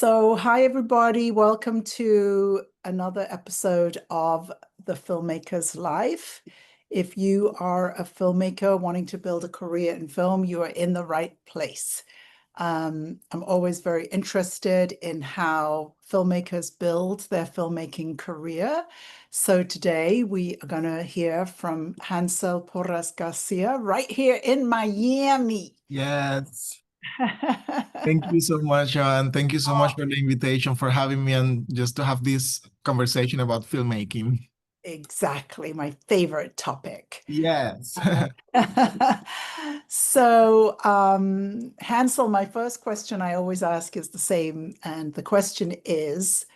Hi everybody, welcome to another episode of the Filmmakers Life. If you are a filmmaker wanting to build a career in film, you are in the right place. I'm always very interested in how filmmakers build their filmmaking career. So today we are going to hear from Hansel Porras Garcia right here in Miami. Yes. Thank you so much, Joanne. Thank you so much for the invitation, for having me, and just to have this conversation about filmmaking. Exactly, my favorite topic. Yes. Hansel, my first question I always ask is the same, and the question is,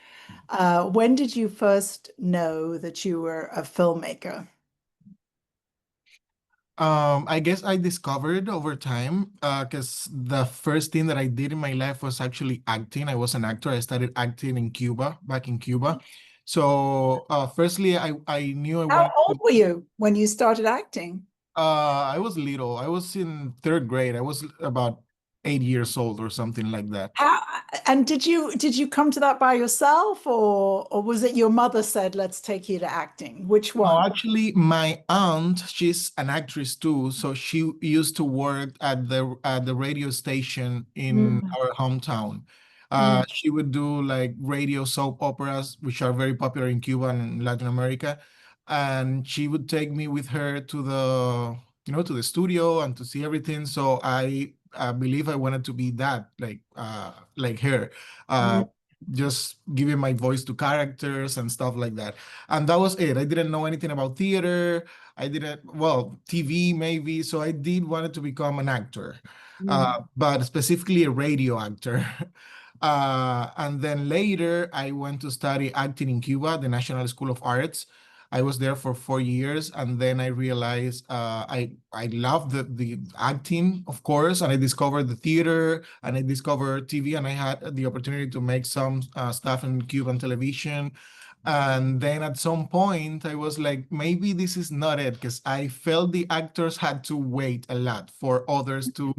when did you first know that you were a filmmaker? I guess I discovered over time, because the first thing that I did in my life was actually acting. I was an actor. I started acting in Cuba, back in Cuba. So, firstly, I knew I How wanted old to. were you when you started acting? I was little. I was in third grade. I was about 8 years old or something like that. How, and did you come to that by yourself, or was it your mother said, let's take you to acting? Which No, one? actually, my aunt, she's an actress too. So she used to work at the radio station in Mm, our hometown. mm, She would do like radio soap operas, which are very popular in Cuba and Latin America. And she would take me with her to the studio and to see everything. So I believe I wanted to be that, like her. Uh, mm. just giving my voice to characters and stuff like that. And that was it. I didn't know anything about theater. I didn't, well, TV maybe. So I did wanted to become an actor, Mm. but specifically a radio actor. And then later, I went to study acting in Cuba, the National School of Arts. I was there for 4 years, and then I realized I loved the acting, of course, and I discovered the theater, and I discovered TV, and I had the opportunity to make some stuff in Cuban television. And then at some point, I was like, maybe this is not it, because I felt the actors had to wait a lot for others to,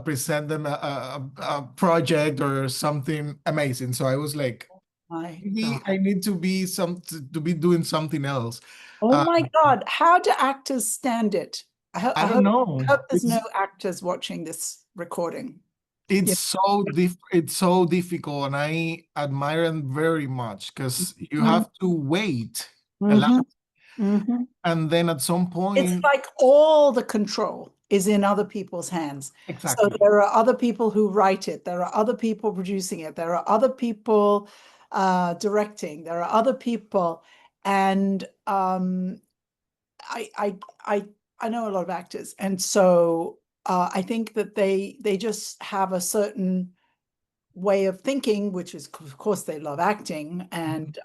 present them a project or something amazing. So I was like, My maybe God. I need to be to be doing something else. Oh Uh, my God. How do actors stand it? I don't know. I hope there's no It's actors watching this recording. it's Yeah. so difficult, and I admire them very much because you Mhm, have to wait a lot, mhm, mhm. and then at some It's point, like all the control is in other people's hands. So exactly. there are other people who write it. There are other people producing it. There are other people directing. There are other people. And I I I I know a lot of actors, and so I think that they just have a certain way of thinking, which is, of course, they love acting. Mhm. And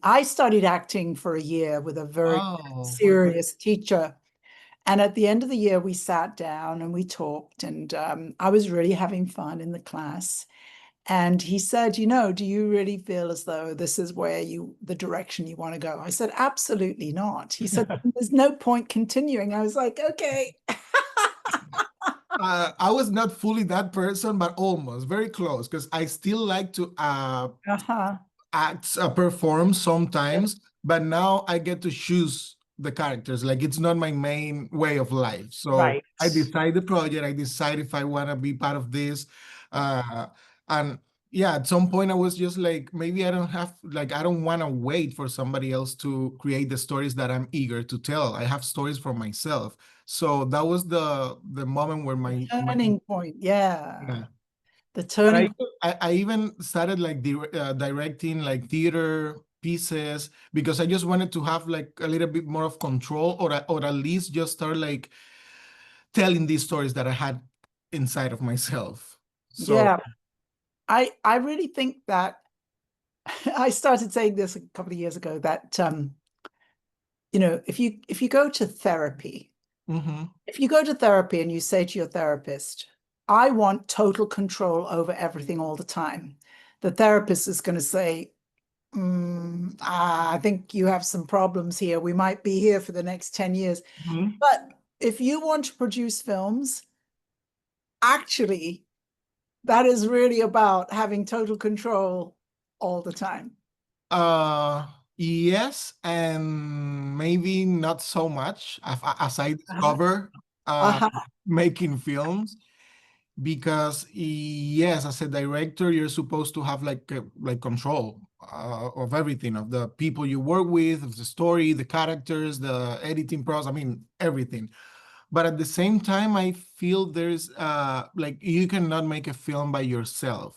I studied acting for a year with a very Oh, okay. serious teacher. And at the end of the year, we sat down and we talked, and I was really having fun in the class. And he said, do you really feel as though this is the direction you want to go? I said, absolutely not. He said, there's no point continuing. I was like, okay. I was not fully that person, but almost very close because I still like to Uh-huh. act, perform sometimes, but now I get to choose the characters. Like it's not my main way of life. So Right. I decide the project, I decide if I want to be part of this. And yeah, at some point I was just like, maybe I don't want to wait for somebody else to create the stories that I'm eager to tell. I have stories for myself. So that was the moment where my Turning point. Yeah. yeah. The But turning. I even started like directing like theater pieces because I just wanted to have like a little bit more of control, or at least just start like telling these stories that I had inside of myself. So, Yeah. I really think that I started saying this a couple of years ago that if you go to therapy, mhm. if you go to therapy and you say to your therapist, I want total control over everything all the time, the therapist is going to say, I think you have some problems here. We might be here for the next 10 years. Mhm. But if you want to produce films, actually, That is really about having total control all the time. Uh, yes, and maybe not so much as I Uh-huh. discover Uh-huh. making films. Because yes, as a director, you're supposed to have like control of everything, of the people you work with, of the story, the characters, the editing process. I mean, everything. But at the same time, I feel there's like you cannot make a film by yourself.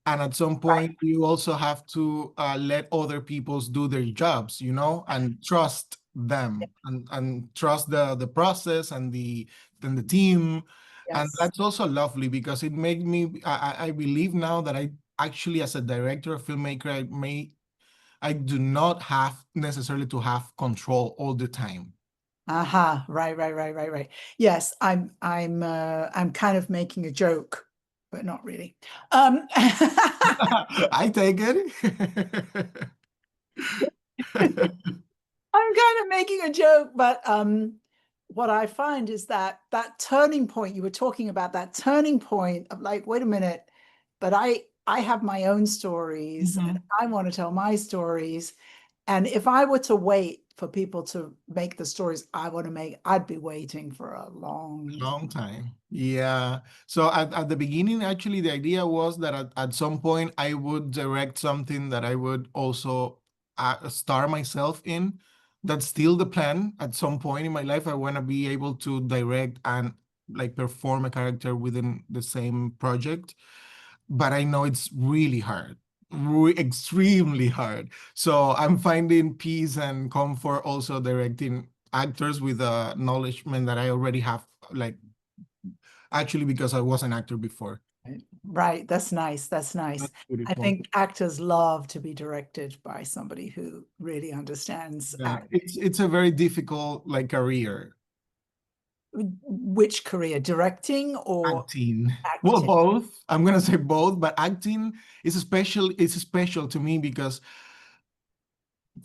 And at some point, you also have to let other peoples do their jobs, and trust them and trust the process and the team. And Yes. that's also lovely because it made me, I believe now that I actually, as a director, a filmmaker, I do not have necessarily to have control all the time. Aha, right, right, right, right, right. Yes, I'm kind of making a joke, but not really. I take it. I'm kind of making a joke, but what I find is that that turning point you were talking about, that turning point of like, wait a minute, but I have my own stories and Mhm. I want to tell my stories. And if I were to wait for people to make the stories I want to make, I'd be waiting for a long. Long time. Yeah. So at the beginning, actually, the idea was that at some point I would direct something that I would also star myself in. That's still the plan. At some point in my life, I want to be able to direct and like perform a character within the same project. But I know it's really hard, extremely hard. So I'm finding peace and comfort also directing actors with a knowledgement that I already have, like actually because I was an actor before. Right, that's nice. That's nice. That's I beautiful. think actors love to be directed by somebody who really understands Yeah, acting. it's a very difficult like career. Which career, directing or Acting. Well, acting? both. I'm gonna say both, but acting is special. It's special to me because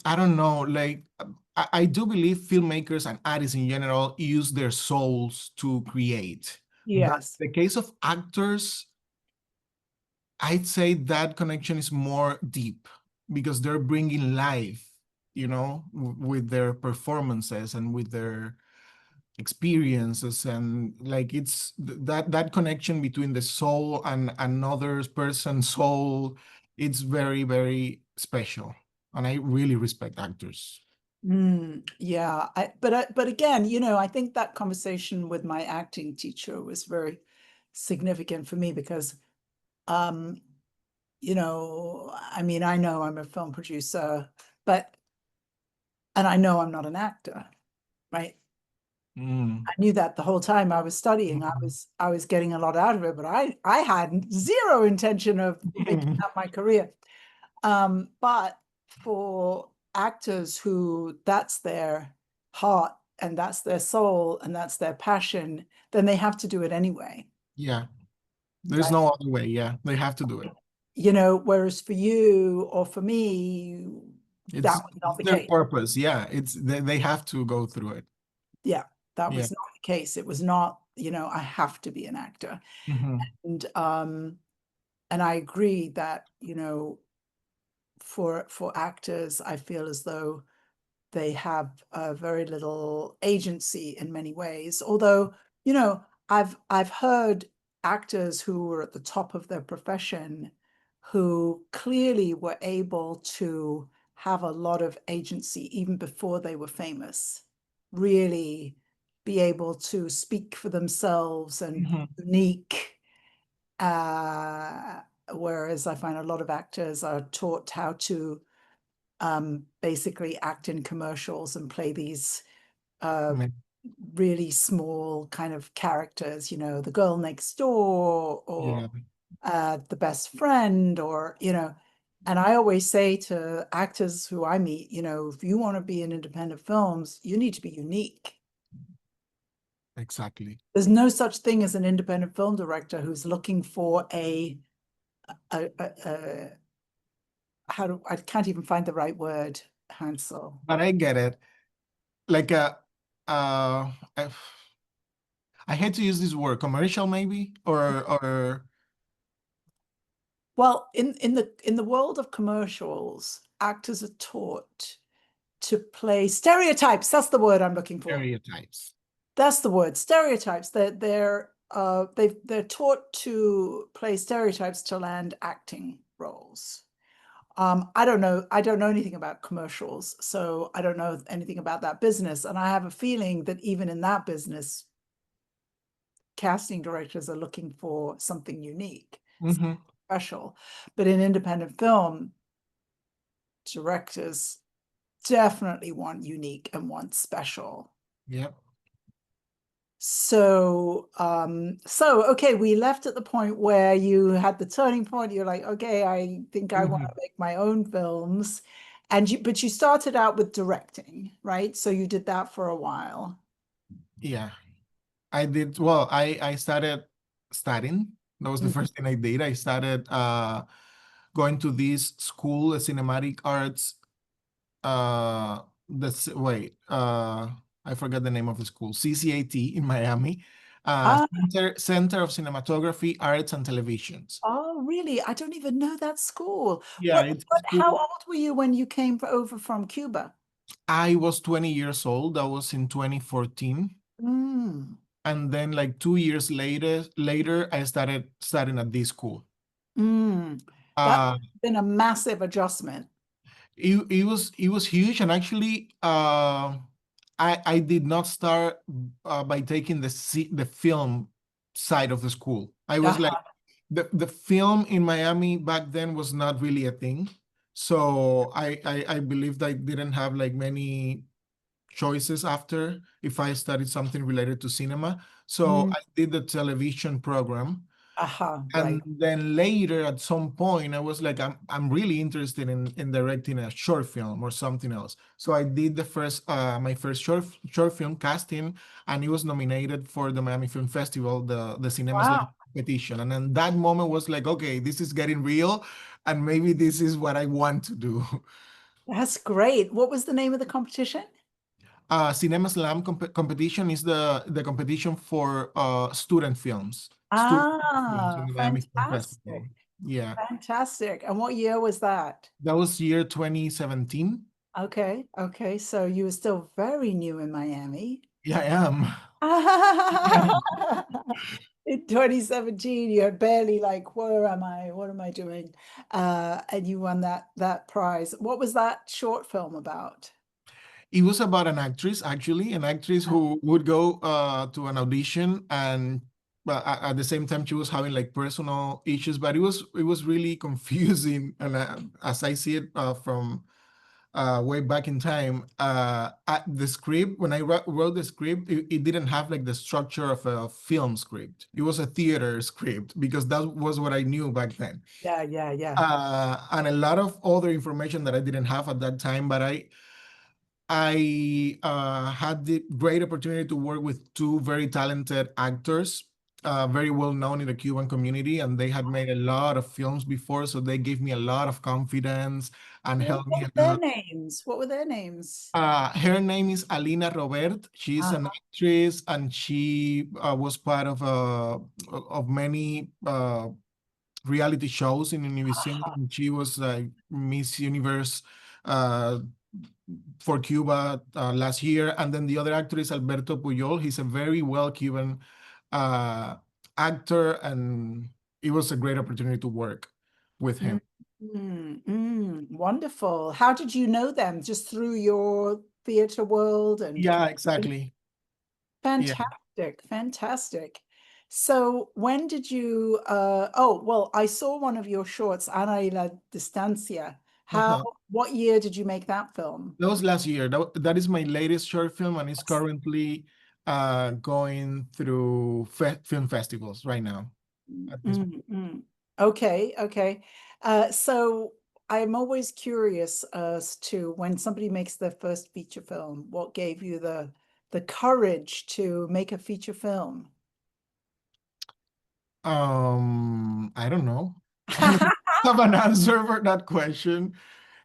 I don't know, like I do believe filmmakers and artists in general use their souls to create. But Yes. the case of actors, I'd say that connection is more deep because they're bringing life, with their performances and with their experiences, and like it's that connection between the soul and another person's soul. It's very, very special, and I really respect actors. Yeah, but again, I think that conversation with my acting teacher was very significant for me because um, I mean, I know I'm a film producer, but and I know I'm not an actor, right? Mm. I knew that the whole time I was studying. I was getting a lot out of it, but I had zero intention of making that my career. But for actors who that's their heart and that's their soul and that's their passion, then they have to do it anyway, Yeah, there's right? no other way. Yeah, they have to do it. Whereas for you or for me, that was not It's the their case. purpose. Yeah, they have to go through it. Yeah, that Yeah. was not the case. It was not, I have to be an actor. Mhm. And and I agree that, for actors, I feel as though they have very little agency in many ways. Although, I've heard actors who were at the top of their profession who clearly were able to have a lot of agency even before they were famous, really be able to speak for themselves and be Mhm. unique. Uh, Whereas I find a lot of actors are taught how to basically act in commercials and play these uh, Ma- really small kind of characters, the girl next door Yeah, or the best friend or, and I always say to actors who I meet, if you want to be in independent films, you need to be unique. exactly. There's no such thing as an independent film director who's looking for a I can't even find the right word, Hansel. But I get it. Like uh, I, I hate to use this word, commercial maybe, or Well, in the world of commercials, actors are taught to play stereotypes. That's the word I'm looking for. Stereotypes. That's the word, stereotypes. They're taught to play stereotypes to land acting roles. I don't know anything about commercials, so I don't know anything about that business. And I have a feeling that even in that business, casting directors are looking for something unique, Mm-hmm. special. But in independent film, directors definitely want unique and want special. Yep. So okay, we left at the point where you had the turning point. You're like, okay, I think I want Mm-hmm. to make my own films. But you started out with directing, right? So you did that for a while. Yeah. I did well, I started studying. That was the Mm. first thing I did. I started going to this school, a cinematic arts that's wait, I forgot the name of the school, CCAT in Miami. Ah, Center of Cinematography, Arts and Televisions. oh, really? I don't even know that school. Yeah, it's a How school. old were you when you came over from Cuba? I was 20 years old. That was in 2014. Mm, And then like 2 years later, I started studying at this school. mm. That's Uh, been a massive adjustment. it was huge, and actually, I did not start by taking the film side of the school. I was like Uh-huh. the film in Miami back then was not really a thing, so I believed I didn't have like many choices after if I studied something related to cinema. So Mm, I did the television program. uh-huh, And right. then later, at some point, I was like, I'm really interested in directing a short film or something else. So I did my first short film casting, and it was nominated for the Miami Film Festival, the Cinema Wow. Slam competition. And then that moment was like, okay, this is getting real, and maybe this is what I want to do. That's great. What was the name of the competition? Cinema Slam competition is the competition for student films, student films in Ah, the Miami Film Festival. fantastic. Yeah. Fantastic. And what year was that? That was year 2017. Okay, okay. So you were still very new in Miami. Yeah, I am. Yeah. In 2017, you're barely like, where am I? What am I doing? And you won that prize. What was that short film about? It was about an actress, actually, an actress who would go to an audition, and at the same time she was having like personal issues, but it was really confusing. And as I see it from way back in time, the script, when I wrote the script, it didn't have like the structure of a film script. It was a theater script because that was what I knew back then. Yeah, yeah, yeah. And a lot of other information that I didn't have at that time, but I had the great opportunity to work with two very talented actors, very well known in the Cuban community, and they had made a lot of films before, so they gave me a lot of confidence and helped What me were a their lot. names? What were their names? Her name is Alina Robert. She's Uh, an actress, and she was part of many reality shows in Univision. She was Miss Universe uh, for Cuba last year. And then the other actor is Alberto Puyol. He's a very well Cuban uh, actor, and it was a great opportunity to work with mm, him. wonderful. How did you know them? Just through your theater world and Yeah, exactly. Yeah. fantastic, fantastic. So when did you oh well, I saw one of your shorts, Ana y la Distancia. Uh-huh. What year did you make that film? That was last year. That is my latest short film, and it's currently going through film festivals right now. At this Mm, mm. Okay, okay. So I'm always curious as to when somebody makes their first feature film, what gave you the courage to make a feature film? I don't know. I don't have an answer for that question.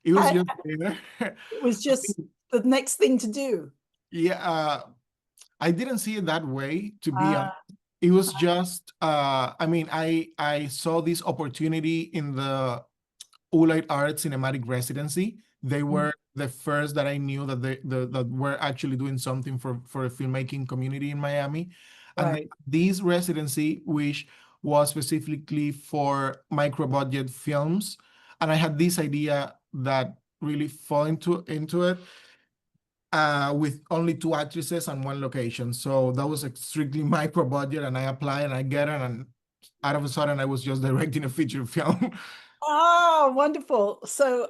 It was It just there. was just the next thing to do. Yeah, I didn't see it that way, to be Ah, honest. It was just, I mean, I saw this opportunity in the Oolite Arts cinematic residency. They Mm. were the first that I knew that that were actually doing something for a filmmaking community in Miami. And then Right. this residency, which was specifically for micro budget films, and I had this idea that really fall into it with only two actresses and one location. So that was a strictly micro budget, and I applied and I get it, and out of a sudden I was just directing a feature film. Oh, wonderful. So,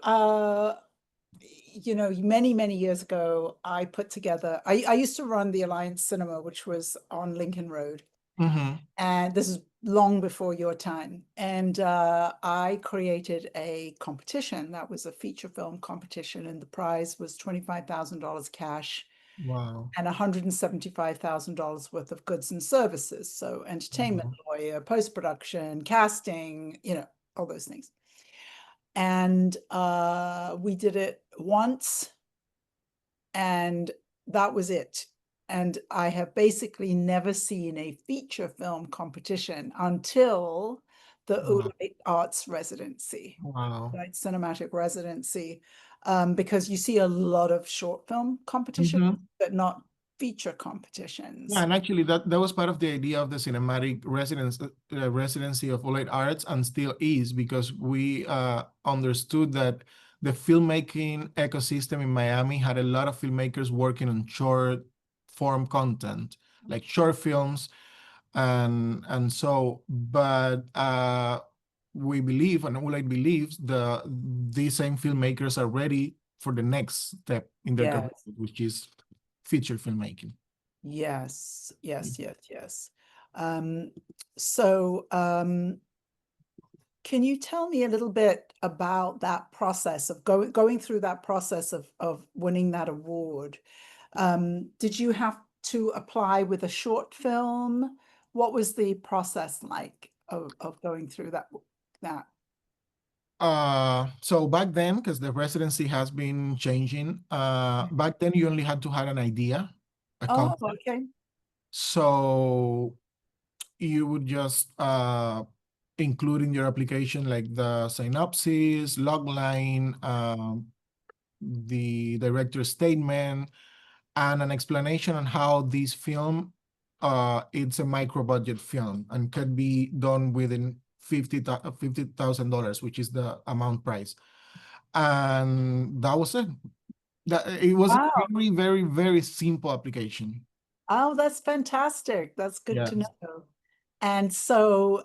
many, many years ago, I put together, I used to run the Alliance Cinema, which was on Lincoln Road. Mhm. And this is long before your time. And I created a competition that was a feature film competition, and the prize was $25,000 cash Wow. and $175,000 worth of goods and services. So entertainment Mhm. lawyer, post-production, casting, all those things. And we did it once, and that was it. And I have basically never seen a feature film competition until the Wow. Oolite Arts residency, Wow. Oolite Cinematic Residency, because you see a lot of short film competitions, Mhm. but not feature Yeah, competitions. and actually that was part of the idea of the cinematic residency of Oolite Arts, and still is, because we understood that the filmmaking ecosystem in Miami had a lot of filmmakers working on short form content, like short films, and so, but we believe, and Oolite believes, these same filmmakers are ready for the next step in their career, Yes, which is feature filmmaking. yes, yes, yes, yes. Um, so, can you tell me a little bit about that process of going through that process of winning that award? Did you have to apply with a short film? What was the process like of going through that? So back then, because the residency has been changing, back then you only had to have an idea, a Oh, concept. okay. So you would just include in your application like the synopsis, logline, the director's statement, and an explanation on how this film, it's a micro budget film and could be done within $50,000, which is the amount price. And that was it. That it was a Wow. very, very, very simple application. Oh, that's fantastic. That's good to Yes. know. And so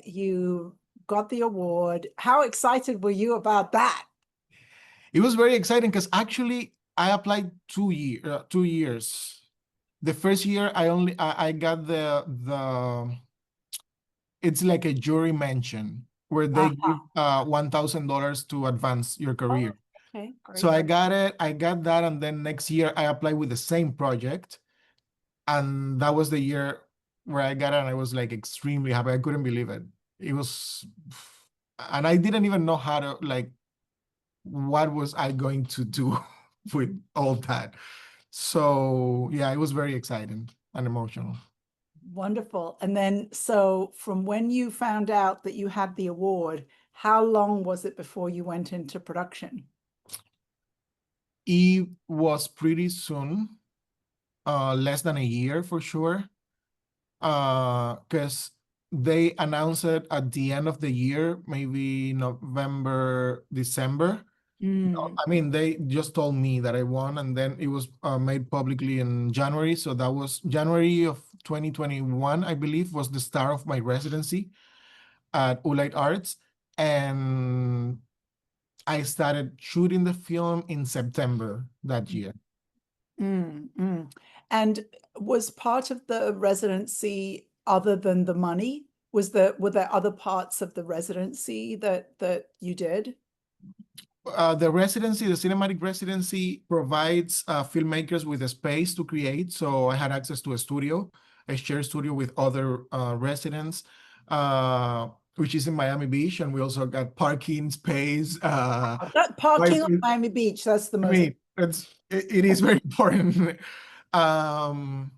you got the award. How excited were you about that? It was very exciting because actually I applied 2 years. The first year I got the it's like a jury mention where they Uh-huh. give $1,000 to advance your Oh, career. okay, So great. I got it, I got that, and then next year I applied with the same project, and that was the year where I got it, and I was like extremely happy. I couldn't believe it. It was, and I didn't even know how to like what was I going to do with all that. So yeah, it was very exciting and emotional. Wonderful. And then, so from when you found out that you had the award, how long was it before you went into production? It was pretty soon, less than a year for sure, because they announced it at the end of the year, maybe November, December. Mm, I mean, they just told me that I won, and then it was made publicly in January. So that was January of 2021, I believe, was the start of my residency at Oolite Arts. And I started shooting the film in September that year. mm. And was part of the residency other than the money? Were there other parts of the residency that you did? The residency, the cinematic residency, provides filmmakers with a space to create. So I had access to a studio, a shared studio with other residents, which is in Miami Beach, and we also got parking space. That parking on Wi-Fi. Miami Beach, that's the I most. mean, it is very important. Um,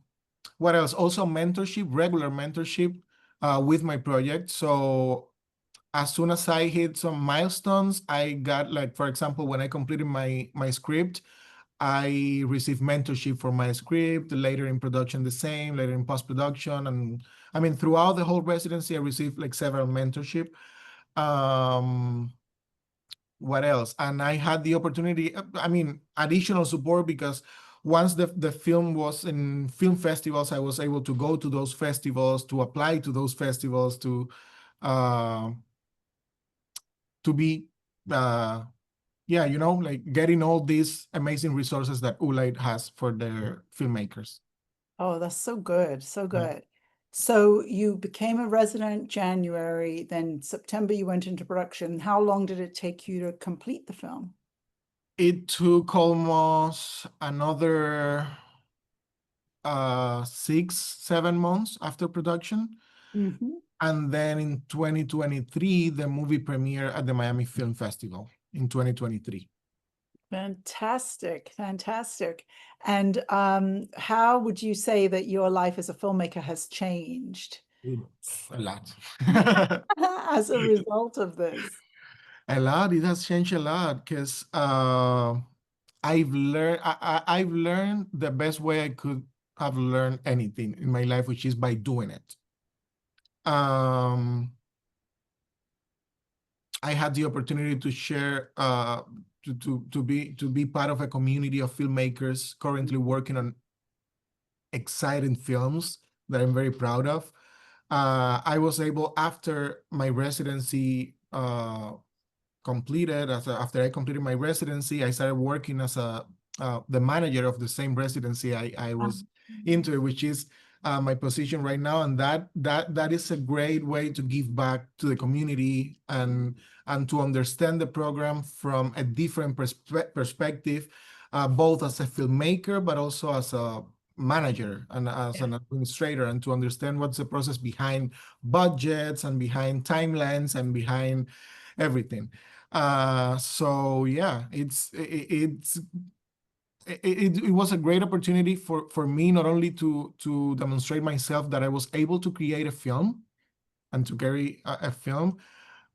what else? Also mentorship, regular mentorship with my project. So as soon as I hit some milestones, I got, like, for example, when I completed my script, I received mentorship for my script, later in production the same, later in post-production. And I mean, throughout the whole residency, I received like several mentorship. Um, what else? And I had the opportunity, I mean, additional support, because once the film was in film festivals, I was able to go to those festivals, to apply to those festivals, uh, to be, yeah, you know, like getting all these amazing resources that Oolite has for their filmmakers. Oh, that's so good. So Yeah. good. So you became a resident January, then September you went into production. How long did it take you to complete the film? It took almost another 6, 7 months after production. Mhm. And then in 2023, the movie premiered at the Miami Film Festival in 2023. Fantastic, fantastic. And how would you say that your life as a filmmaker has changed A lot. as a result of this? A lot. It has changed a lot, because I've learned the best way I could have learned anything in my life, which is by doing it. Um, I had the opportunity to share, to be part of a community of filmmakers currently working on exciting films that I'm very proud of. I was able, after my residency completed, after I completed my residency, I started working as the manager of the same residency I was into, which is my position right now. And that is a great way to give back to the community, and to understand the program from a different perspective, both as a filmmaker, but also as a manager and as Yeah. an administrator, and to understand what's the process behind budgets and behind timelines and behind everything. So yeah, it was a great opportunity for me, not only to demonstrate myself that I was able to create a film and to carry a film,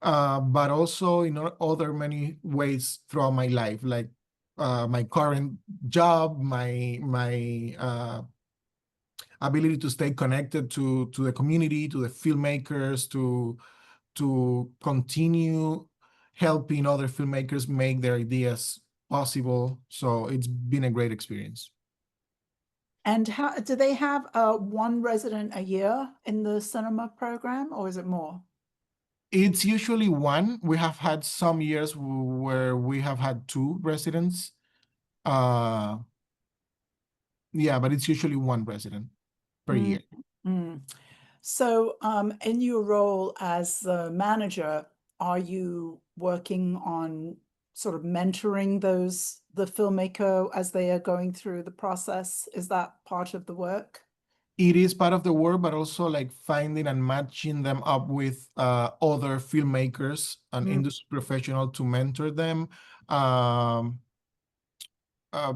but also in other many ways throughout my life, like my current job, my ability to stay connected to the community, to the filmmakers, to continue helping other filmmakers make their ideas possible. So it's been a great experience. And how do they have one resident a year in the cinema program, or is it more? It's usually one. We have had some years where we have had two residents. Uh, yeah, but it's usually one resident per Mm, year. mm. So, in your role as the manager, are you working on sort of mentoring the filmmaker as they are going through the process? Is that part of the work? It is part of the work, but also like finding and matching them up with other filmmakers and Mm, industry professional to mentor them. Um, uh,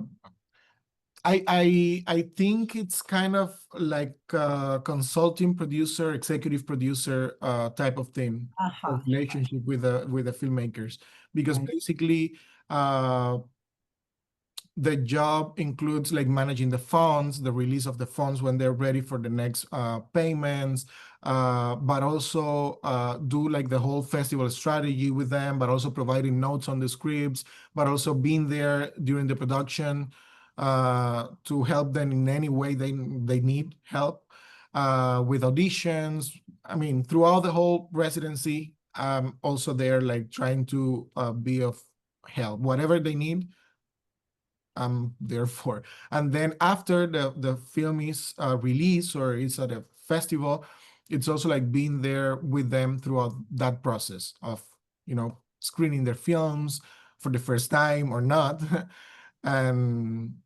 I think it's kind of like a consulting producer, executive producer type of thing, a aha, relationship with the filmmakers, because right. basically uh, the job includes like managing the funds, the release of the funds when they're ready for the next payments, but also do like the whole festival strategy with them, but also providing notes on the scripts, but also being there during the production to help them in any way they need help with auditions. I mean, throughout the whole residency, also there like trying to be of help, whatever they need. Therefore, and then after the film is released or it's at a festival, it's also like being there with them throughout that process of, you know, screening their films for the first time or not. And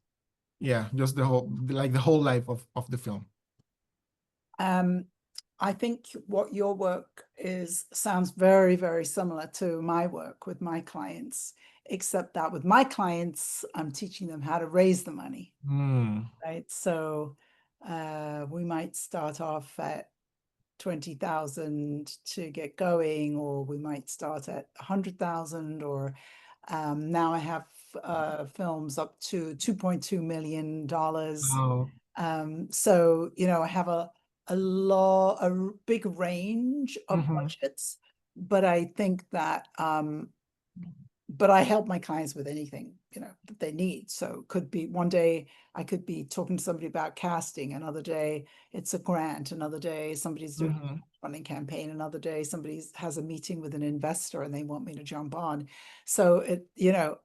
yeah, just the whole life of the film. Um, I think what your work is sounds very, very similar to my work with my clients, except that with my clients, I'm teaching them how to raise the money, Hmm. right? So We might start off at 20,000 to get going, or we might start at 100,000, or now I have films up to $2.2 million. Oh. So, I have a big range of budgets, but I think that but I help my clients with anything, that they need. So it could be one day I could be talking to somebody about casting, another day it's a grant, another day somebody's doing a running campaign, another day somebody has a meeting with an investor and they want me to jump on. So Yeah.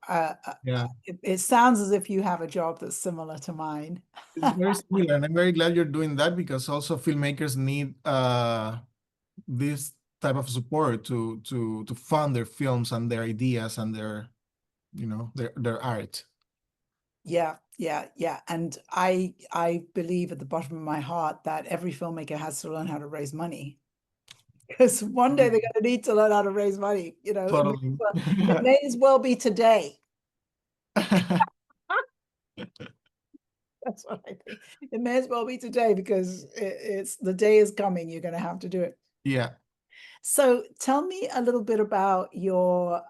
it sounds as if you have a job that's similar to mine. It's very similar, and I'm very glad you're doing that because also filmmakers need this type of support to fund their films and their ideas and their art. Yeah, yeah, yeah. And I believe at the bottom of my heart that every filmmaker has to learn how to raise money. Because one day they're going to need to learn how to raise money. Totally. It may as well be today. That's what I think. It may as well be today because it's the day is coming. You're going to have to do it. Yeah. So tell me a little bit about your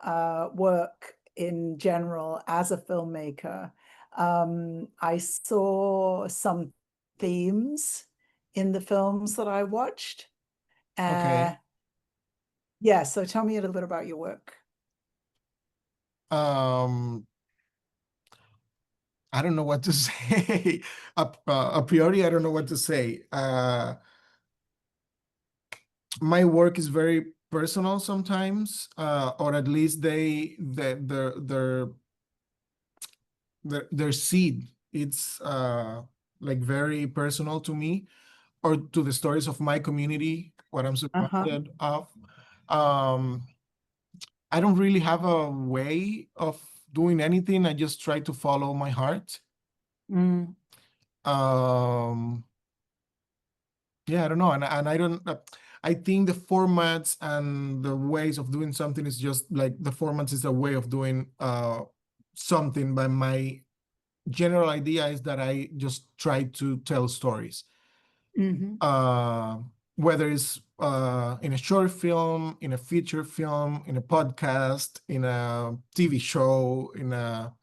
work in general as a filmmaker. I saw some themes in the films that I watched. Okay. Yeah, so tell me a little bit about your work. Um, I don't know what to say. A priori, I don't know what to say. My work is very personal sometimes, or at least their seed. It's like very personal to me or to the stories of my community, what I'm Uh-huh. surrounded of. Um, I don't really have a way of doing anything. I just try to follow my heart. Mm. Um, yeah, I don't know, and I don't. I think the formats and the ways of doing something is just like the formats is a way of doing something. But my general idea is that I just try to tell stories. Mm-hmm. Whether it's in a short film, in a feature film, in a podcast, in a TV show, in a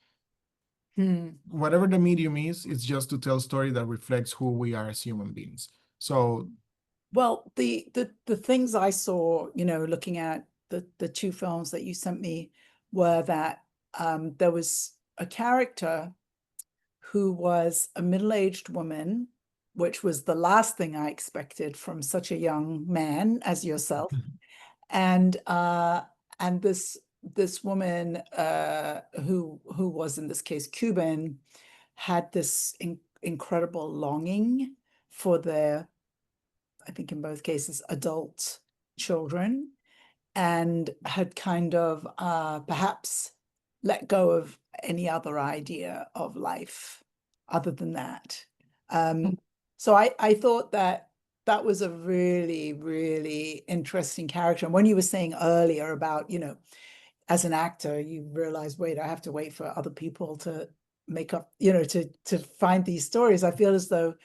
Hmm. whatever the medium is, it's just to tell a story that reflects who we are as human beings. So, Well, the things I saw, looking at the two films that you sent me, were that there was a character who was a middle-aged woman, which was the last thing I expected from such a young man as yourself. And this woman who was in this case Cuban had this incredible longing for their, I think in both cases, adult children, and had kind of perhaps let go of any other idea of life other than that. So I thought that that was a really, really interesting character. And when you were saying earlier about, as an actor, you realize, wait, I have to wait for other people to make up, to find these stories. I feel as though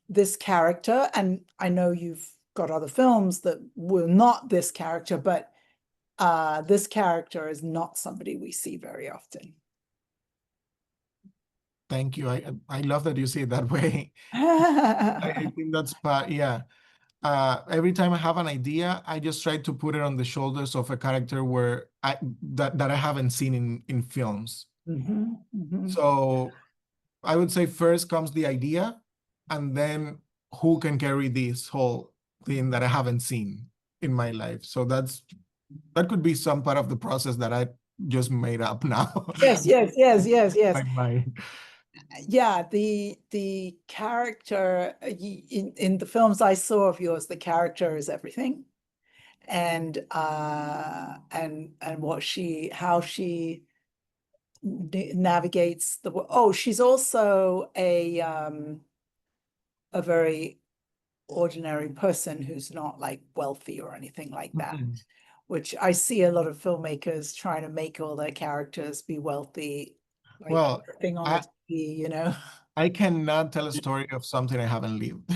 this character, and I know you've got other films that were not this character, but this character is not somebody we see very often. thank you. I love that you say it that way. I think that's yeah. Every time I have an idea, I just try to put it on the shoulders of a character that I haven't seen in films. Mhm, mhm. So I would say first comes the idea, and then who can carry this whole thing that I haven't seen in my life. So that could be some part of the process that I just made up now. Yes, yes, yes, yes, yes. My mind. Yeah, the character in the films I saw of yours, the character is everything. And what how she navigates oh, she's also a very ordinary person who's not like wealthy or anything like that, Mhm. which I see a lot of filmmakers trying to make all their characters be wealthy, like Well, everything on the I TV. I cannot tell a story of something I haven't lived.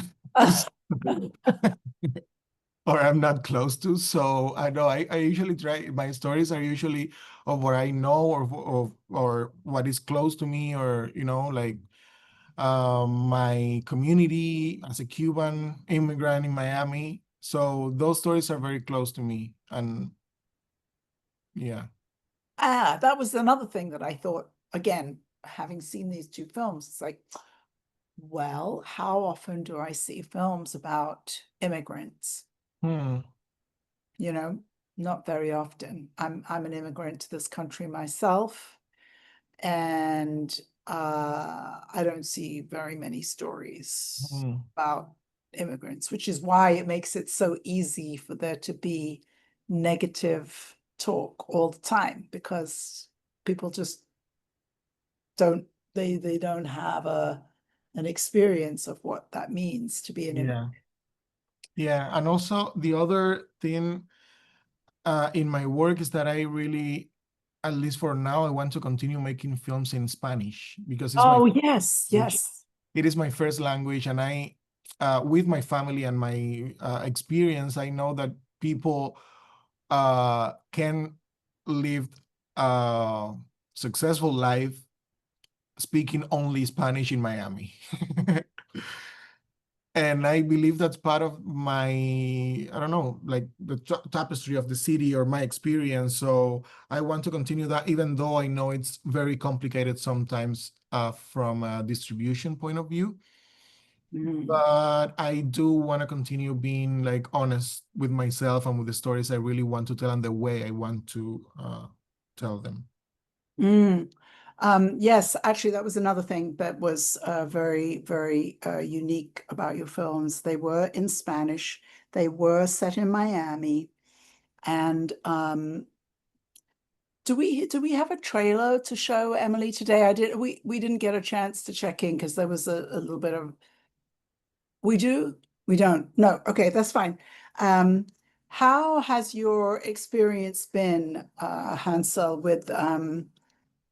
Or I'm not close to. So I know I usually try, my stories are usually of what I know or what is close to me, or like my community as a Cuban immigrant in Miami. So those stories are very close to me. And yeah. That was another thing that I thought, again, having seen these two films, it's like, well, how often do I see films about immigrants? Hmm. You know, not very often. I'm an immigrant to this country myself, and I don't see very many stories Hmm. about immigrants, which is why it makes it so easy for there to be negative talk all the time, because people just don't they don't have an experience of what that means to be an immigrant. Yeah. Yeah. And also the other thing in my work is that I really, at least for now, I want to continue making films in Spanish because it's my Oh, yes, language. yes. It is my first language, and with my family and my experience, I know that people can live a successful life speaking only Spanish in Miami. And I believe that's part of my, I don't know, like the tapestry of the city or my experience. So I want to continue that, even though I know it's very complicated sometimes from a distribution point of view. Mm. But I do want to continue being like honest with myself and with the stories I really want to tell and the way I want to tell them. Mm. Yes, actually, that was another thing that was very, very unique about your films. They were in Spanish. They were set in Miami. And do we have a trailer to show Emily today? We didn't get a chance to check in because there was a little bit of we do? We don't. No. Okay, that's fine. Um, how has your experience been, Hansel, with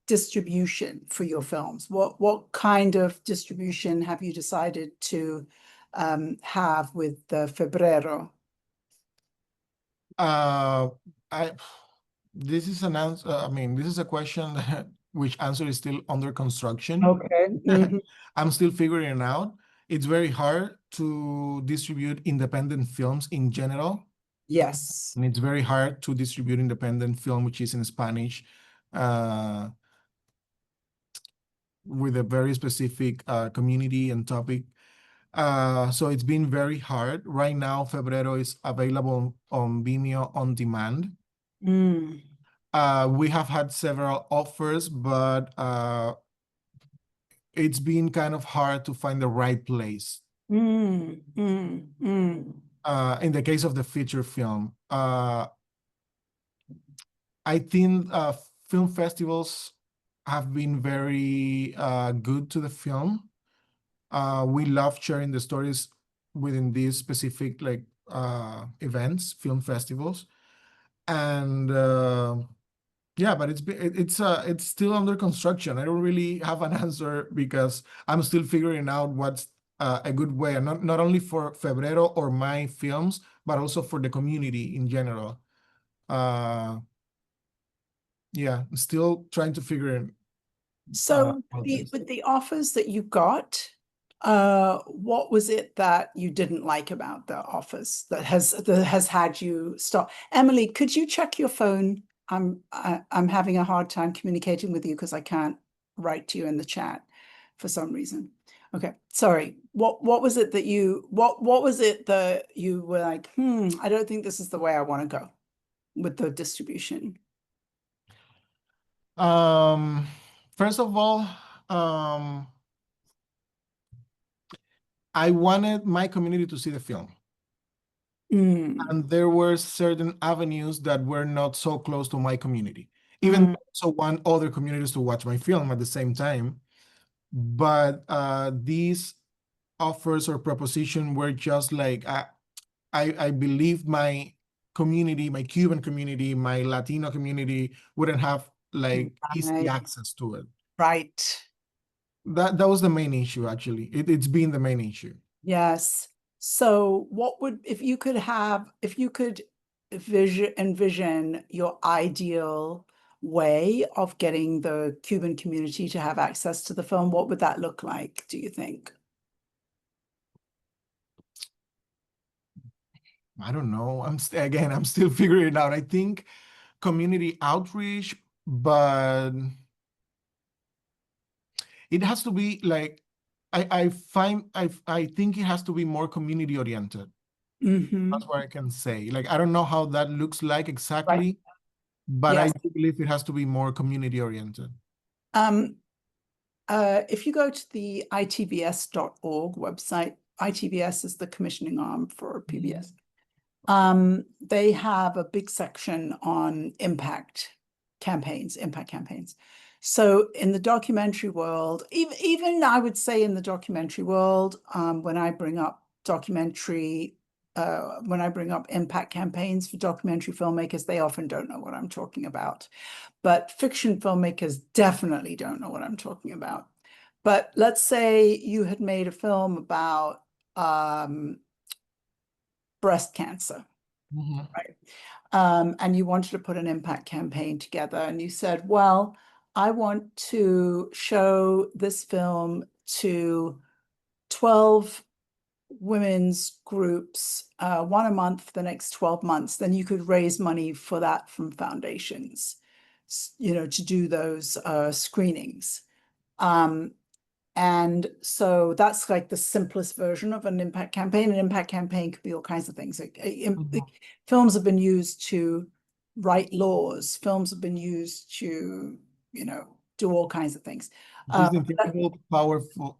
distribution for your films? What kind of distribution have you decided to have with the Febrero? Uh, I this is an answer. I mean, this is a question that which answer is still under construction. Okay. Mhm. I'm still figuring it out. It's very hard to distribute independent films in general, Yes. and it's very hard to distribute independent film which is in Spanish, uh, with a very specific community and topic. So it's been very hard. Right now, Febrero is available on Vimeo on demand. Mm, We have had several offers, but it's been kind of hard to find the right place. mm. In the case of the feature film, I think film festivals have been very good to the film. We love sharing the stories within these specific like events, film festivals, and yeah, but it's still under construction. I don't really have an answer because I'm still figuring out what's a good way, and not only for Febrero or my films, but also for the community in general. Uh, yeah, still trying to figure So out this. with the offers that you got, what was it that you didn't like about the offers that has had you stop? Emily, could you check your phone? I'm having a hard time communicating with you because I can't write to you in the chat for some reason. Okay, sorry. What was it that what was it that you were like, I don't think this is the way I want to go with the distribution? Um, First of all, um, I wanted my community to see the film. Mm, And there were certain avenues that were not so close to my community. Even mm, though I also want other communities to watch my film at the same time. But these offers or proposition were just like I believe my community, my Cuban community, my Latino community wouldn't have like easy right, access to it. right. That was the main issue, actually. It's been the main issue. Yes. So what would, if you could envision your ideal way of getting the Cuban community to have access to the film, what would that look like, do you think? I don't know. Again, I'm still figuring it out. I think community outreach, but it has to be like I think it has to be more community oriented. Hmm. That's what I can say. Like I don't know how that looks like Right. exactly, but I Yes. do believe it has to be more community oriented. Um, if you go to the itvs.org website, ITVS is the commissioning arm for PBS. They have a big section on impact campaigns. So in the documentary world, even I would say in the documentary world, when I bring up impact campaigns for documentary filmmakers, they often don't know what I'm talking about. But fiction filmmakers definitely don't know what I'm talking about. But let's say you had made a film about breast cancer, Mhm. right? And you wanted to put an impact campaign together, and you said, well, I want to show this film to 12 women's groups, one a month for the next 12 months. Then you could raise money for that from foundations, to do those screenings. Um, and so that's like the simplest version of an impact campaign. An impact campaign could be all kinds of things. Mhm. Films have been used to write laws. Films have been used to, do all kinds of things. This But incredible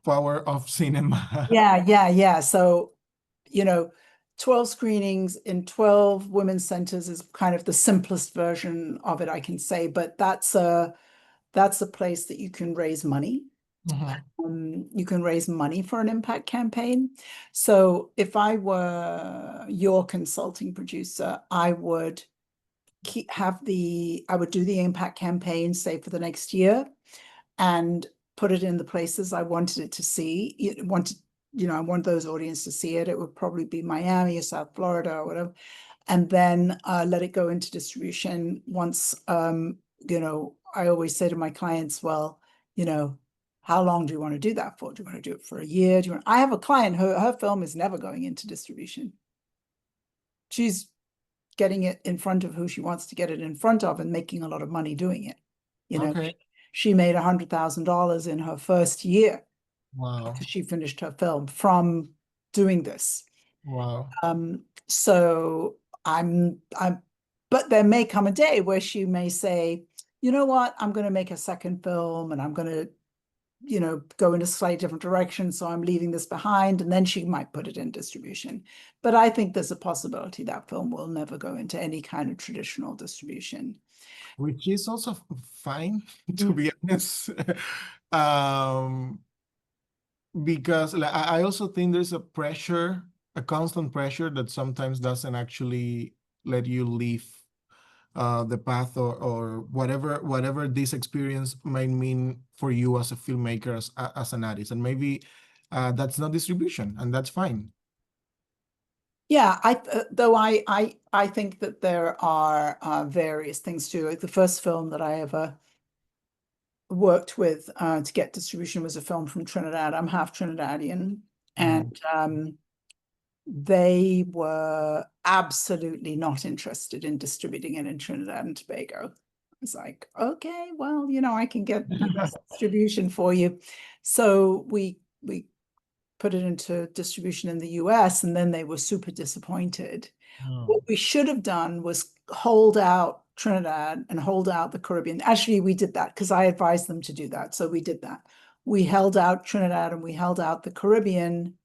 power of cinema. yeah. So, you know, 12 screenings in 12 women's centers is kind of the simplest version of it, I can say. But that's a place that you can raise money. Mhm. You can raise money for an impact campaign. So if I were your consulting producer, I would I would do the impact campaign, say for the next year, and put it in the places I wanted it to see. I want those audience to see it. It would probably be Miami or South Florida or whatever, and then let it go into distribution once. I always say to my clients, well, you know, how long do you want to do that for? Do you want to do it for a year? I have a client, her film is never going into distribution. She's getting it in front of who she wants to get it in front of and making a lot of money doing it. You know, Okay. she made $100,000 in her first year Wow. because she finished her film from doing this. Wow. So but there may come a day where she may say, you know what, I'm going to make a second film and I'm going to, go in a slightly different direction. So I'm leaving this behind. And then she might put it in distribution. But I think there's a possibility that film will never go into any kind of traditional distribution. Which is also fine, to Mm. be honest. Um, because like, I also think there's a pressure, a constant pressure that sometimes doesn't actually let you leave the path or whatever this experience might mean for you as a filmmaker, as an artist. And maybe that's not distribution, and that's fine. Yeah, though I think that there are various things too. Like the first film that I ever worked with to get distribution was a film from Trinidad. I'm half Trinidadian, Mhm. and they were absolutely not interested in distributing it in Trinidad and Tobago. I was like, okay, well, I can get US distribution for you. So we put it into distribution in the US, and then they were super disappointed. Oh. What we should have done was hold out Trinidad and hold out the Caribbean. Actually, we did that because I advised them to do that. So we did that. We held out Trinidad and we held out the Caribbean,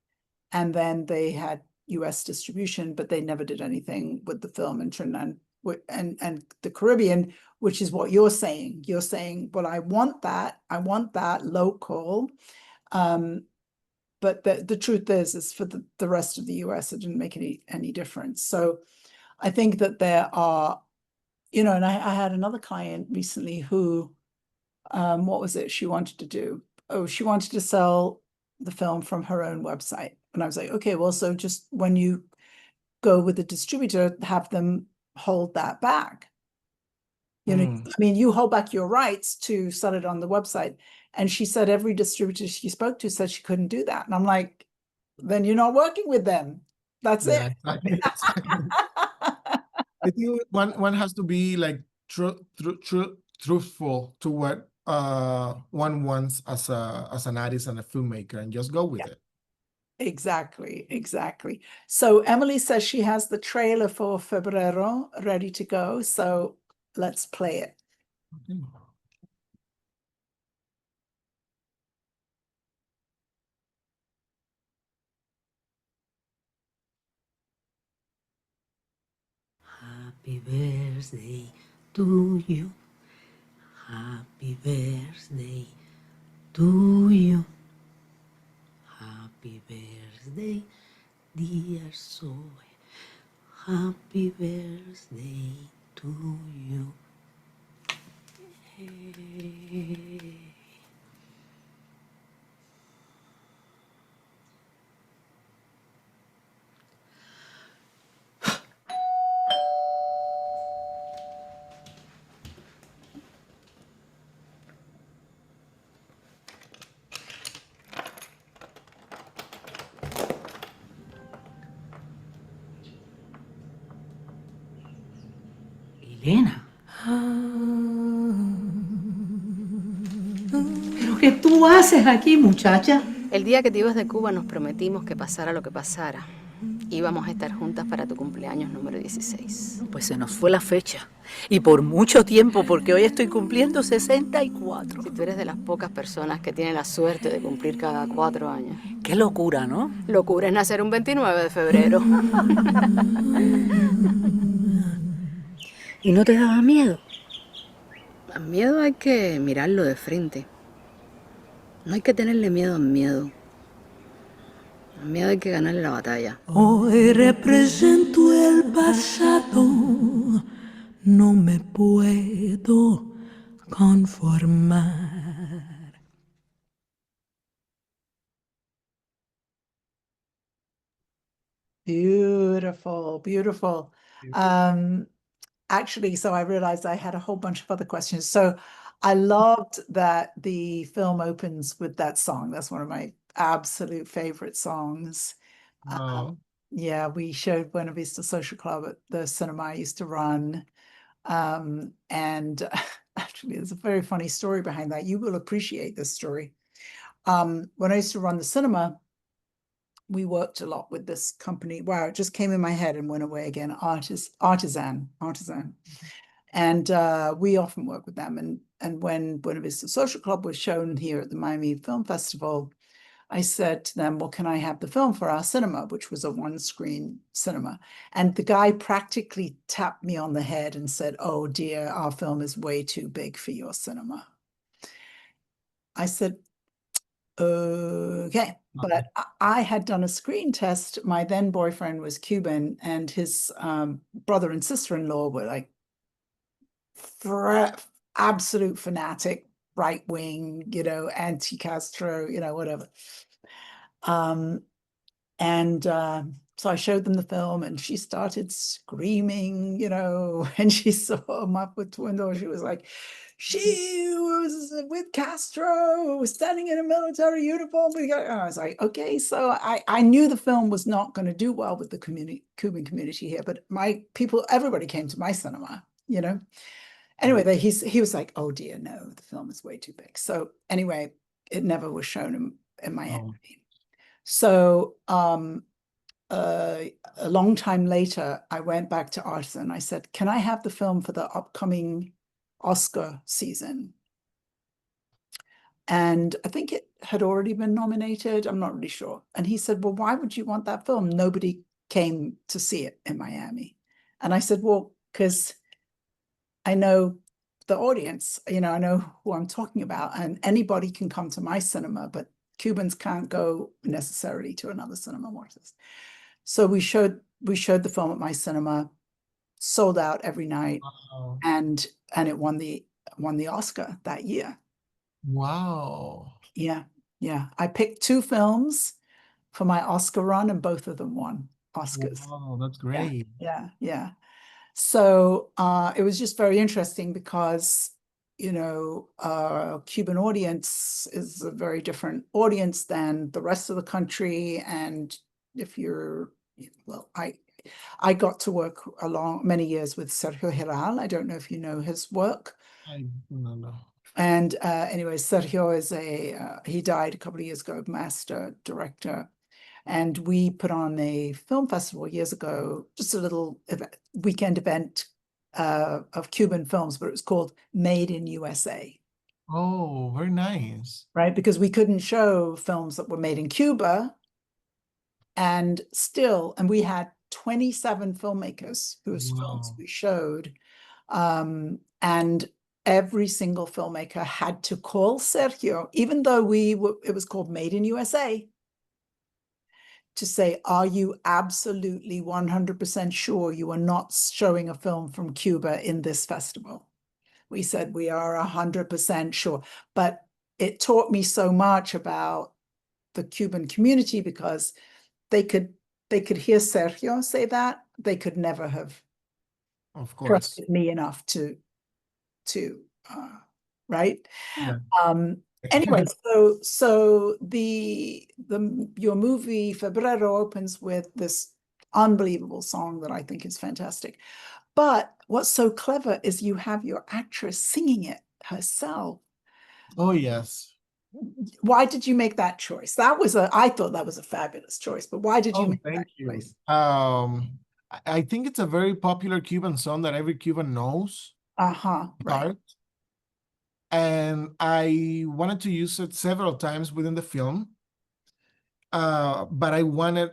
and then they had US distribution, but they never did anything with the film in Trinidad and the Caribbean, which is what you're saying. You're saying, well, I want that local. Um, but the truth is for the rest of the US, it didn't make any difference. So I think that there are, and I had another client recently who, what was it she wanted to do? oh, she wanted to sell the film from her own website. And I was like, okay, well, so just when you go with the distributor, have them hold that back. You know, I mean, you hold back your rights to sell it on the website. And she said every distributor she spoke to said she couldn't do that. And I'm like, then you're not working with them. That's Yeah, it. exactly. Exactly. I think one has to be like truthful to what one wants as an artist and a filmmaker, and just go with Yeah, it. exactly, exactly. So Emily says she has the trailer for Febrero ready to go. So let's play it. Okay. Happy birthday to you. Happy birthday to you. Happy birthday, dear Zoe. Happy birthday to you. Hey. Elena. ¿Pero qué tú haces aquí, muchacha? El día que te ibas de Cuba nos prometimos que pasara lo que pasara, íbamos a estar juntas para tu cumpleaños número 16. Pues se nos fue la fecha. Y por mucho tiempo, porque hoy estoy cumpliendo 64. Si tú eres de las pocas personas que tienen la suerte de cumplir cada 4 años. Qué locura, ¿no? Locura es nacer un 29 de febrero. ¿Y no te daba miedo? Al miedo hay que mirarlo de frente. No hay que tenerle miedo al miedo. Al miedo hay que ganarle la batalla. Hoy represento el pasado, no me puedo conformar. Beautiful, beautiful. Actually, so I realized I had a whole bunch of other questions. So I loved that the film opens with that song. That's one of my absolute favorite songs. Wow. Yeah, we showed Buena Vista Social Club at the cinema I used to run. And actually, there's a very funny story behind that. You will appreciate this story. When I used to run the cinema, we worked a lot with this company. Wow, it just came in my head and went away again. Artisan. And we often work with them. And when Buena Vista Social Club was shown here at the Miami Film Festival, I said to them, well, can I have the film for our cinema, which was a one-screen cinema? And the guy practically tapped me on the head and said, oh dear, our film is way too big for your cinema. I said, okay, but I had done a screen test. My then boyfriend was Cuban, and his brother and sister-in-law were like absolute fanatic, right-wing, anti-Castro, whatever. So I showed them the film, and she started screaming, and she saw Maputo window. She was like, she was with Castro, was standing in a military uniform. And I was like, okay. So I knew the film was not going to do well with the Cuban community here, but everybody came to my cinema, Anyway, he was like, oh dear, no, the film is way too big. So anyway, it never was shown in Miami. So a long time later, I went back to Artisan. I said, can I have the film for the upcoming Oscar season? And I think it had already been nominated. I'm not really sure. And he said, well, why would you want that film? Nobody came to see it in Miami. And I said, well, because I know the audience, I know who I'm talking about, and anybody can come to my cinema, but Cubans can't go necessarily to another cinema watch this. So we showed the film at my cinema, sold out every night, and it won the Oscar that year. Wow. Yeah, yeah. I picked 2 films for my Oscar run, and both of them won Oscars. Wow, that's Yeah, great. yeah, yeah. So it was just very interesting because, you know, Cuban audience is a very different audience than the rest of the country. And if you're, well, I got to work along many years with Sergio Hiral. I don't know if you know his work. I don't know. And anyway, Sergio is he died a couple of years ago, master director. And we put on a film festival years ago, just a little weekend event of Cuban films, but it was called Made in USA, Oh, very nice. right? Because we couldn't show films that were made in Cuba. And we had 27 filmmakers whose films Wow. we showed. And every single filmmaker had to call Sergio, even though it was called Made in USA, to say, are you absolutely 100% sure you are not showing a film from Cuba in this festival? We said, we are 100% sure. But it taught me so much about the Cuban community because they could hear Sergio say that. They could never have Of course. trusted me enough to right? Yeah. Anyway, so your movie Febrero opens with this unbelievable song that I think is fantastic. But what's so clever is you have your actress singing it herself. Oh, yes. Why did you make that choice? I thought that was a fabulous choice, but why did you Oh, make that thank you. choice? I think it's a very popular Cuban song that every Cuban knows. Right. Heart. And I wanted to use it several times within the film. But I wanted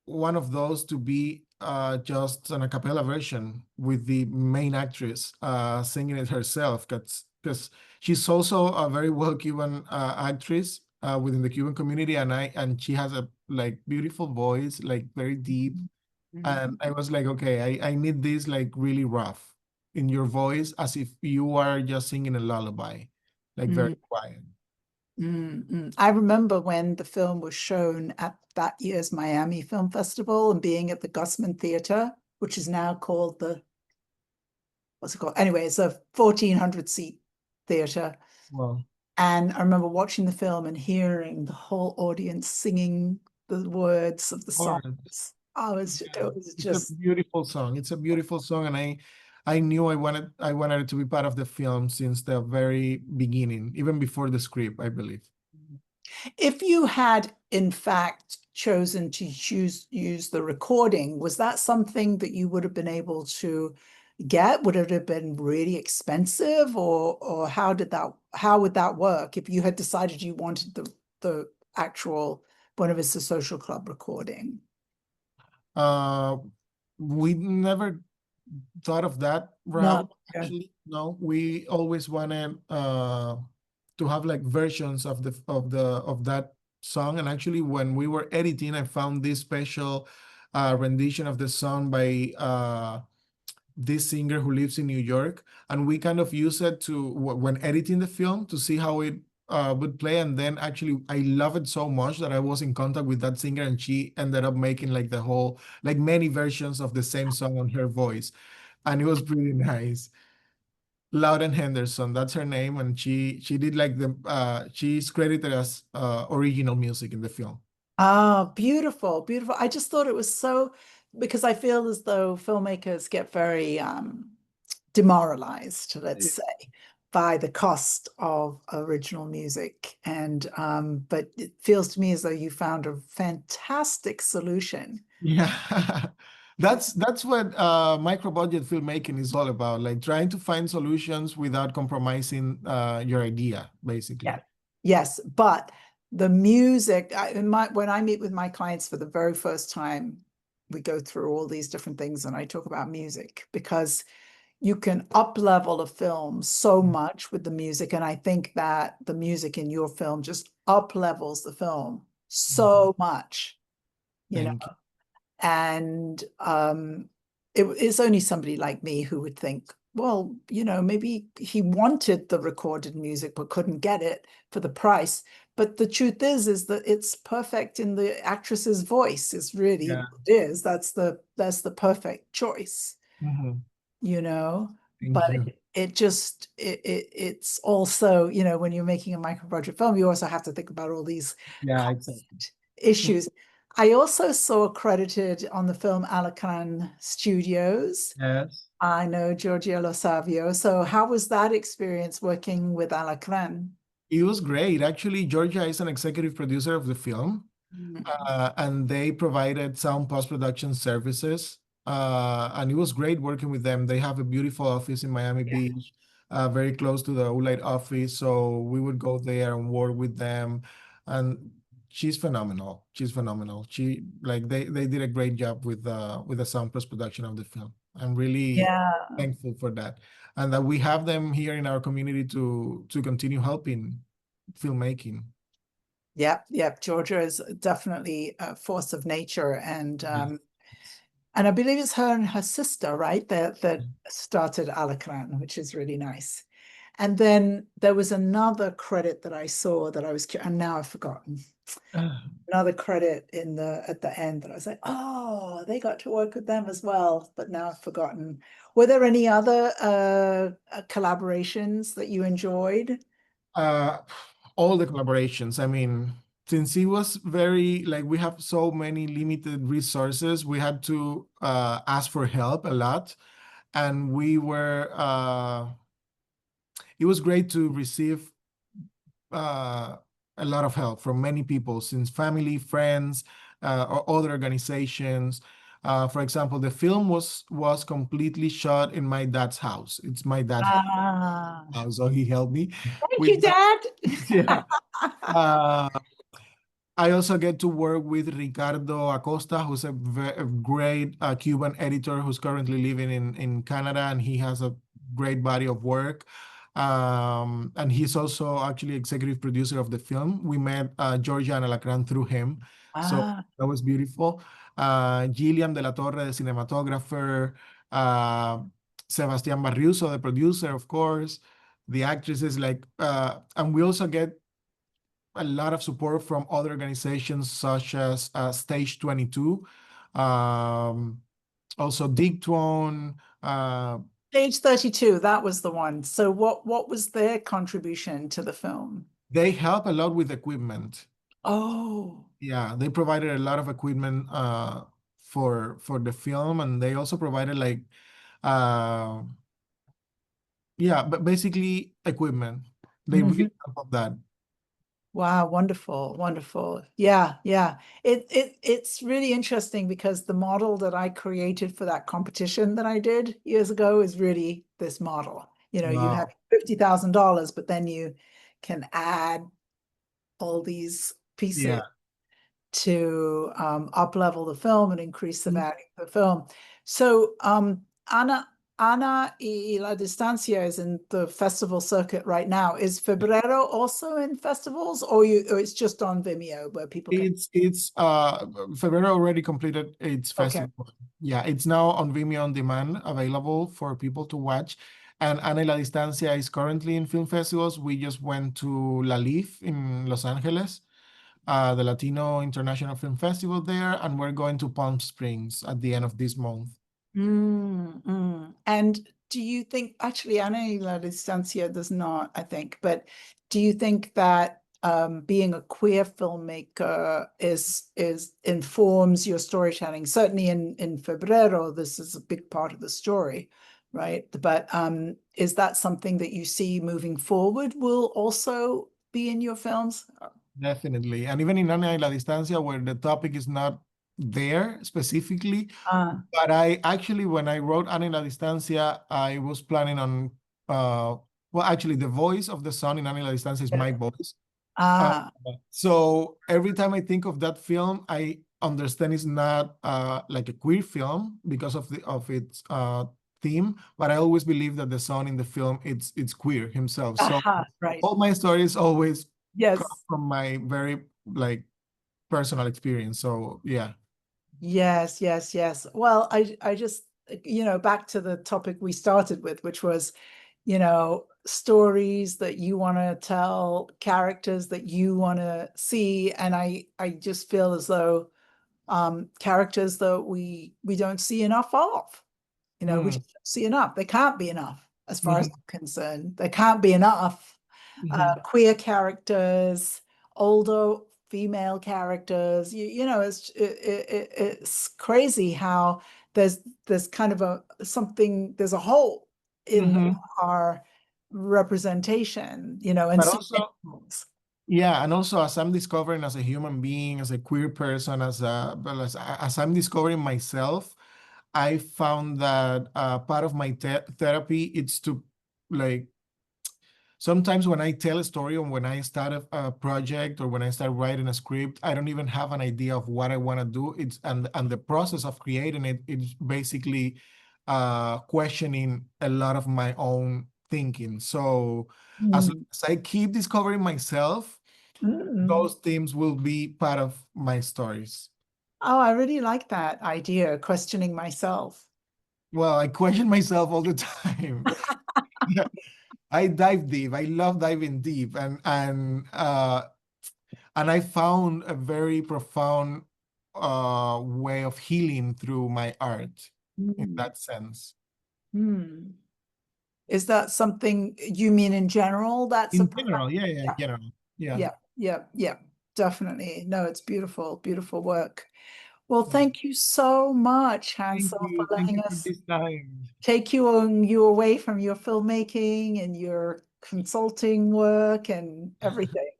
one of those to be just an a cappella version with the main actress singing it herself, because she's also a very well Cuban actress within the Cuban community, and she has a like beautiful voice, like very deep. And I was like, okay, I need this like really rough in your voice, as if you are just singing a lullaby, like very quiet. I remember when the film was shown at that year's Miami Film Festival and being at the Gusman Theater, which is now called what's it called? Anyway, it's a 1,400 seat theater. Well, And I remember watching the film and hearing the whole audience singing the words of the songs. It was it's a just, beautiful song. It's a beautiful song, and I knew I wanted it to be part of the film since the very beginning, even before the script, I believe. if you had in fact chosen to use the recording, was that something that you would have been able to get? Would it have been really expensive, or how would that work if you had decided you wanted the actual Buena Vista Social Club recording? We never thought of that No. route. Actually, no. We always wanted to have like versions of that song. And actually, when we were editing, I found this special rendition of the song by this singer who lives in New York, and we kind of use it when editing the film to see how it would play. And then actually I love it so much that I was in contact with that singer, and she ended up making like the whole, like many versions of the same song on her voice, and it was pretty nice. Loudon Henderson, that's her name, and she did like she's credited as original music in the film. Ah, beautiful, beautiful. I just thought it was so, because I feel as though filmmakers get very demoralized, let's say, by the cost of original music. And but it feels to me as though you found a fantastic solution. Yeah. That's what micro budget filmmaking is all about, like trying to find solutions without compromising your idea, basically. Yeah. Yes, but the music, when I meet with my clients for the very first time, we go through all these different things and I talk about music, because you can up level a film so much with the music. And I think that the music in your film just up levels the film so much, you know. Thank you. And it's only somebody like me who would think, well, maybe he wanted the recorded music but couldn't get it for the price. But the truth is that it's perfect in the actress's voice. Is really Yeah. it is. That's the perfect choice, Mhm. Thank But you. it's also, when you're making a micro budget film, you also have to think about all these Yeah, cost exactly. issues. I also saw credited on the film Alacran Studios. Yes. I know Giorgio Lo Savio. So how was that experience working with Alacran? It was great. Actually, Georgia is an executive producer of the film, and they provided sound post-production services. And it was great working with them. They have a beautiful office in Miami Yeah. Beach, very close to the Oolite office. So we would go there and work with them. And she's phenomenal. She's phenomenal. She like they did a great job with the sound post-production of the film. I'm really Yeah. thankful for that. And that we have them here in our community to continue helping filmmaking. Yep. Georgia is definitely a force of nature, and Yes. and I believe it's her and her sister, right, that started Alacran, which is really nice. And then there was another credit that I saw that and now I've forgotten. Another credit at the end that I was like, oh, they got to work with them as well, but now I've forgotten. Were there any other collaborations that you enjoyed? All the collaborations. I mean, since it was very like we have so many limited resources, we had to ask for help a lot, and it was great to receive a lot of help from many people, since family, friends, or other organizations. For example, the film was completely shot in my dad's house. It's my dad's Ah, house, so he helped me thank you, with that. Dad. Yeah. Uh, I also get to work with Ricardo Acosta, who's a great Cuban editor who's currently living in Canada, and he has a great body of work. And he's also actually executive producer of the film. We met Georgia and Alacran through him, so Ah, that was beautiful. Gillian de la Torre, the cinematographer, uh, Sebastián Barriuso, the producer, of course, the actresses, and we also get a lot of support from other organizations such as Stage 22, also Digtone. Page 32, that was the one. So what was their contribution to the film? They help a lot with equipment. Oh, Yeah, they provided a lot of equipment for the film, and they also provided uh, but basically equipment. They mhm. really help on that. Wow, wonderful. Yeah. It's really interesting because the model that I created for that competition that I did years ago is really this model. You have Wow. $50,000, but then you can add all these pieces Yeah. to up level the film and increase the Mm. value of the film. So Ana y La Distancia is in the festival circuit right now. Is Febrero also in festivals, or it's just on Vimeo where people can? It's Febrero already completed its Okay. festival. Yeah, it's now on Vimeo on demand, available for people to watch. And Ana y la Distancia is currently in film festivals. We just went to La Leaf in Los Angeles, the Latino International Film Festival there, and we're going to Palm Springs at the end of this month. And do you think, actually, Ana y La Distancia does not, I think, but do you think that being a queer filmmaker is informs your storytelling? Certainly in Febrero, this is a big part of the story, right? But is that something that you see moving forward will also be in your films? Definitely. And even in Ana y la Distancia, where the topic is not there specifically, but I actually, when I wrote Ana y la Distancia, I was planning on, well, actually, the voice of the son in Ana y la Distancia is my voice. So every time I think of that film, I understand it's not like a queer film because of its theme, but I always believe that the son in the film it's queer himself. So Right. all my stories always come Yes. from my very personal experience. So yeah. Yes. Well, I just you know, back to the topic we started with, which was, you know, stories that you want to tell, characters that you want to see. And I just feel as though characters that we don't see enough of. You know, we Mm. just don't see enough. There can't be enough, as far as Mhm. I'm concerned. There can't be enough Mhm. queer characters, older female characters. You know, it's crazy how there's kind of there's a hole in Mhm. our representation, you know, and But so many also, holes. yeah, and also as I'm discovering as a human being, as a queer person, as I'm discovering myself, I found that part of my therapy it's to like sometimes when I tell a story or when I start a project or when I start writing a script, I don't even have an idea of what I want to do. It's and the process of creating it is basically questioning a lot of my own thinking. So Mm. as I keep discovering myself, Mm. those themes will be part of my stories. Oh, I really like that idea, questioning myself. Well, I question myself all the time. I dive deep. I love diving deep, and I found a very profound way of healing through my art in Mm. that sense. Hmm. Is that something you mean in general? That's a In general, yeah, yeah, in yeah, general, yeah. yeah, yeah, yeah, definitely. No, it's beautiful, beautiful work. Well, thank you so much, Hansel, for Thank letting you for us this time. take you away from your filmmaking and your consulting work and everything.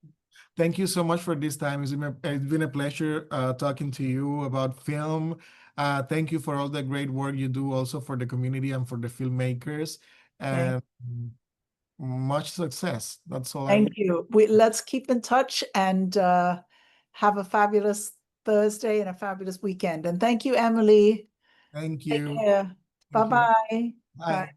Thank you so much for this time. It's been a pleasure talking to you about film. Thank you for all the great work you do also for the community and for the filmmakers. Thank, And much success. That's all I. thank you. Let's keep in touch and have a fabulous Thursday and a fabulous weekend. And thank you, Emily. Thank Take you. care. Thank you. Bye-bye. Bye. Bye.